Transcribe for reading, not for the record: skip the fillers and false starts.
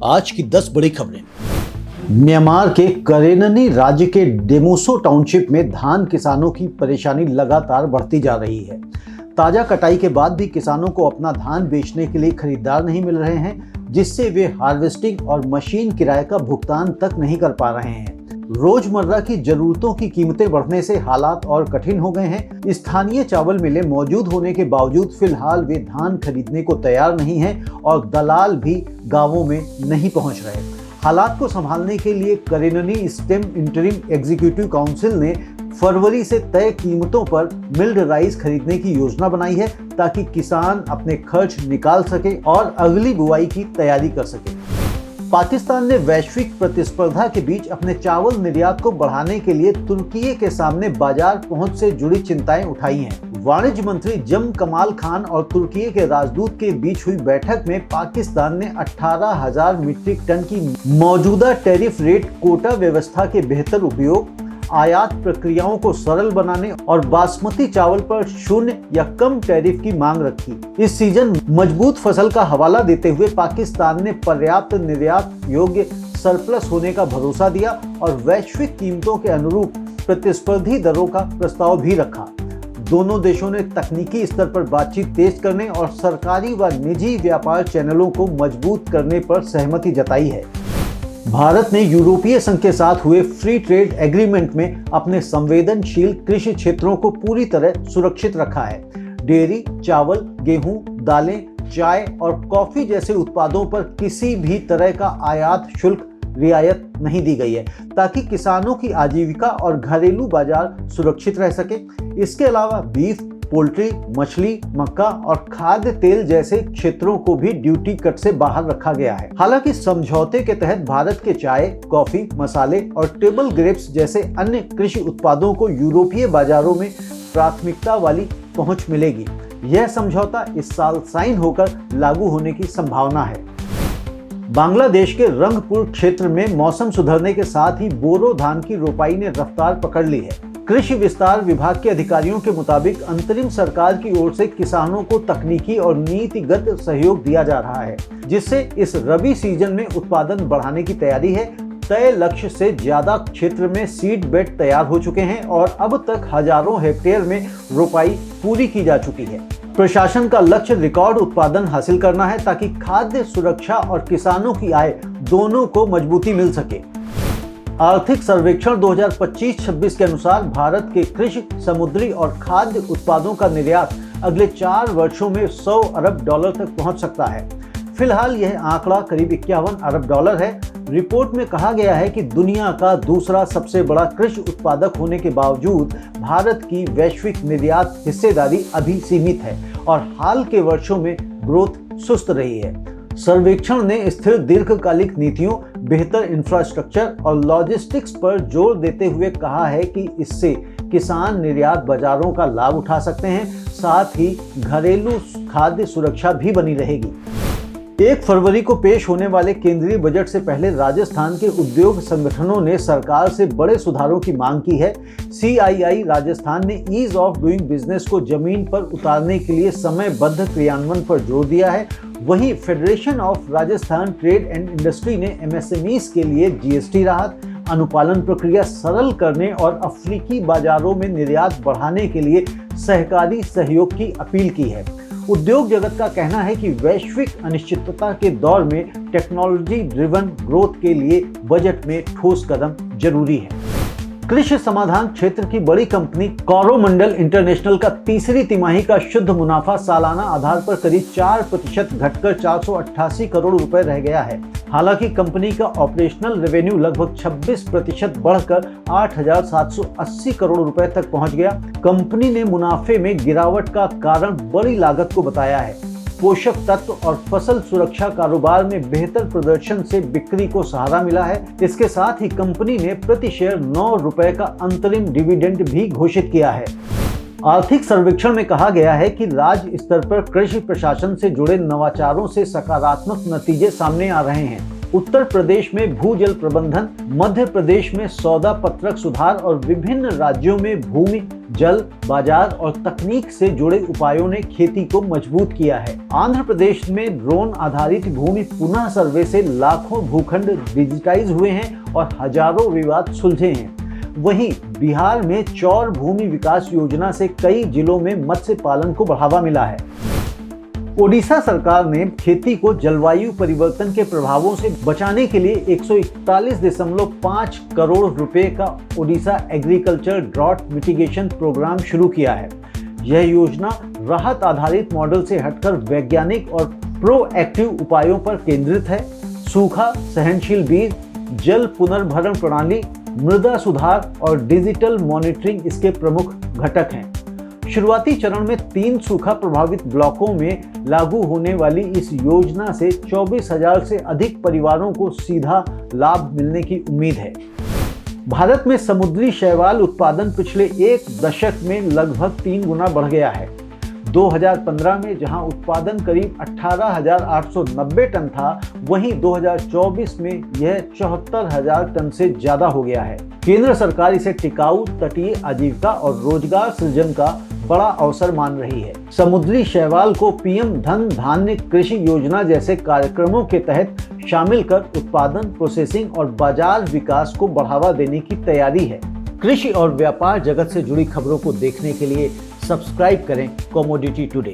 आज की 10 बड़ी खबरें। म्यांमार के करेननी राज्य के डेमोसो टाउनशिप में धान किसानों की परेशानी लगातार बढ़ती जा रही है। ताजा कटाई के बाद भी किसानों को अपना धान बेचने के लिए खरीदार नहीं मिल रहे हैं, जिससे वे हार्वेस्टिंग और मशीन किराए का भुगतान तक नहीं कर पा रहे हैं। रोजमर्रा की जरूरतों की कीमतें बढ़ने से हालात और कठिन हो गए हैं। स्थानीय चावल मिलें मौजूद होने के बावजूद फिलहाल वे धान खरीदने को तैयार नहीं हैं और दलाल भी गांवों में नहीं पहुंच रहे। हालात को संभालने के लिए करेननी स्टेम इंटरिम एग्जीक्यूटिव काउंसिल ने फरवरी से तय कीमतों पर मिल्ड राइस खरीदने की योजना बनाई है, ताकि किसान अपने खर्च निकाल सके और अगली बुआई की तैयारी कर सके। पाकिस्तान ने वैश्विक प्रतिस्पर्धा के बीच अपने चावल निर्यात को बढ़ाने के लिए तुर्की के सामने बाजार पहुंच से जुड़ी चिंताएं उठाई हैं। वाणिज्य मंत्री जम कमाल खान और तुर्की के राजदूत के बीच हुई बैठक में पाकिस्तान ने 18,000 मीट्रिक टन की मौजूदा टैरिफ रेट कोटा व्यवस्था के बेहतर उपयोग, आयात प्रक्रियाओं को सरल बनाने और बासमती चावल पर 0 या कम टैरिफ की मांग रखी। इस सीजन मजबूत फसल का हवाला देते हुए पाकिस्तान ने पर्याप्त निर्यात योग्य सरप्लस होने का भरोसा दिया और वैश्विक कीमतों के अनुरूप प्रतिस्पर्धी दरों का प्रस्ताव भी रखा। दोनों देशों ने तकनीकी स्तर पर बातचीत तेज करने और सरकारी व निजी व्यापार चैनलों को मजबूत करने पर सहमति जताई है। भारत ने यूरोपीय संघ के साथ हुए फ्री ट्रेड एग्रीमेंट में अपने संवेदनशील कृषि क्षेत्रों को पूरी तरह सुरक्षित रखा है। डेयरी, चावल, गेहूं, दालें, चाय और कॉफी जैसे उत्पादों पर किसी भी तरह का आयात शुल्क रियायत नहीं दी गई है, ताकि किसानों की आजीविका और घरेलू बाजार सुरक्षित रह सके। इसके अलावा बीफ, पोल्ट्री, मछली, मक्का और खाद्य तेल जैसे क्षेत्रों को भी ड्यूटी कट से बाहर रखा गया है। हालांकि समझौते के तहत भारत के चाय, कॉफी, मसाले और टेबल ग्रेप्स जैसे अन्य कृषि उत्पादों को यूरोपीय बाजारों में प्राथमिकता वाली पहुंच मिलेगी। यह समझौता इस साल साइन होकर लागू होने की संभावना है। बांग्लादेश के रंगपुर क्षेत्र में मौसम सुधरने के साथ ही बोरो धान की रोपाई ने रफ्तार पकड़ ली है। कृषि विस्तार विभाग के अधिकारियों के मुताबिक अंतरिम सरकार की ओर से किसानों को तकनीकी और नीतिगत सहयोग दिया जा रहा है, जिससे इस रबी सीजन में उत्पादन बढ़ाने की तैयारी है। तय लक्ष्य से ज्यादा क्षेत्र में सीड बेड तैयार हो चुके हैं और अब तक हजारों हेक्टेयर में रोपाई पूरी की जा चुकी है। प्रशासन का लक्ष्य रिकॉर्ड उत्पादन हासिल करना है, ताकि खाद्य सुरक्षा और किसानों की आय दोनों को मजबूती मिल सके। आर्थिक सर्वेक्षण 2025-26 के अनुसार भारत के कृषि, समुद्री और खाद्य उत्पादों का निर्यात अगले 4 वर्षों में $100 अरब तक पहुंच सकता है। फिलहाल यह आंकड़ा करीब $51 अरब है। रिपोर्ट में कहा गया है कि दुनिया का दूसरा सबसे बड़ा कृषि उत्पादक होने के बावजूद भारत की वैश्विक निर्यात हिस्सेदारी अभी सीमित है और हाल के वर्षों में ग्रोथ सुस्त रही है। सर्वेक्षण ने स्थिर दीर्घकालिक नीतियों, बेहतर इंफ्रास्ट्रक्चर और लॉजिस्टिक्स पर जोर देते हुए कहा है कि इससे किसान निर्यात बाजारों का लाभ उठा सकते हैं, साथ ही घरेलू खाद्य सुरक्षा भी बनी रहेगी। 1 फरवरी को पेश होने वाले केंद्रीय बजट से पहले राजस्थान के उद्योग संगठनों ने सरकार से बड़े सुधारों की मांग की है। CII राजस्थान ने ईज ऑफ डूइंग बिजनेस को जमीन पर उतारने के लिए समयबद्ध क्रियान्वयन पर जोर दिया है। वहीं federation of Rajasthan trade and industry ने MSMEs के लिए GST राहत, अनुपालन प्रक्रिया सरल करने और अफ्रीकी बाजारों में निर्यात बढ़ाने के लिए सहकारी सहयोग की अपील की है। उद्योग जगत का कहना है कि वैश्विक अनिश्चितता के दौर में टेक्नोलॉजी ड्रिवन ग्रोथ के लिए बजट में ठोस कदम जरूरी है। कृषि समाधान क्षेत्र की बड़ी कंपनी कोरोमंडल इंटरनेशनल का तीसरी तिमाही का शुद्ध मुनाफा सालाना आधार पर करीब 4% घटकर 488 करोड़ रुपए रह गया है। हालांकि कंपनी का ऑपरेशनल रेवेन्यू लगभग 26% बढ़कर 8,780 करोड़ रुपए तक पहुंच गया। कंपनी ने मुनाफे में गिरावट का कारण बड़ी लागत को बताया है। पोषक तत्व और फसल सुरक्षा कारोबार में बेहतर प्रदर्शन से बिक्री को सहारा मिला है। इसके साथ ही कंपनी ने प्रति शेयर 9 रुपए का अंतरिम डिविडेंड भी घोषित किया है। आर्थिक सर्वेक्षण में कहा गया है कि राज्य स्तर पर कृषि प्रशासन से जुड़े नवाचारों से सकारात्मक नतीजे सामने आ रहे हैं। उत्तर प्रदेश में भूजल प्रबंधन, मध्य प्रदेश में सौदा पत्रक सुधार और विभिन्न राज्यों में भूमि, जल, बाजार और तकनीक से जुड़े उपायों ने खेती को मजबूत किया है। आंध्र प्रदेश में ड्रोन आधारित भूमि पुनः सर्वे से लाखों भूखंड डिजिटाइज हुए हैं और हजारों विवाद सुलझे हैं। वहीं बिहार में चौर भूमि विकास योजना से कई जिलों में मत्स्य पालन को बढ़ावा मिला है। ओडिशा सरकार ने खेती को जलवायु परिवर्तन के प्रभावों से बचाने के लिए 141.5 करोड़ रुपए का Odisha agriculture drought mitigation programme शुरू किया है। यह योजना राहत आधारित मॉडल से हटकर वैज्ञानिक और प्रोएक्टिव उपायों पर केंद्रित है। सूखा सहनशील बीज, जल पुनर्भरण प्रणाली, मृदा सुधार और डिजिटल मॉनिटरिंग इसके प्रमुख घटक हैं। शुरुआती चरण में 3 सूखा प्रभावित ब्लॉकों में लागू होने वाली इस योजना से 24,000 से अधिक परिवारों को सीधा लाभ मिलने की उम्मीद है। भारत में समुद्री शैवाल उत्पादन पिछले 1 दशक में लगभग 3 गुना बढ़ गया है। 2015 में जहां उत्पादन करीब 18,890 टन था, वहीं 2024 में यह 74,000 टन से ज्यादा हो गया है। केंद्र सरकार इसे टिकाऊ तटीय आजीविका और रोजगार सृजन का बड़ा अवसर मान रही है। समुद्री शैवाल को पीएम धन धान्य कृषि योजना जैसे कार्यक्रमों के तहत शामिल कर उत्पादन, प्रोसेसिंग और बाजार विकास को बढ़ावा देने की तैयारी है। कृषि और व्यापार जगत से जुड़ी खबरों को देखने के लिए सब्सक्राइब करें कमोडिटी टुडे।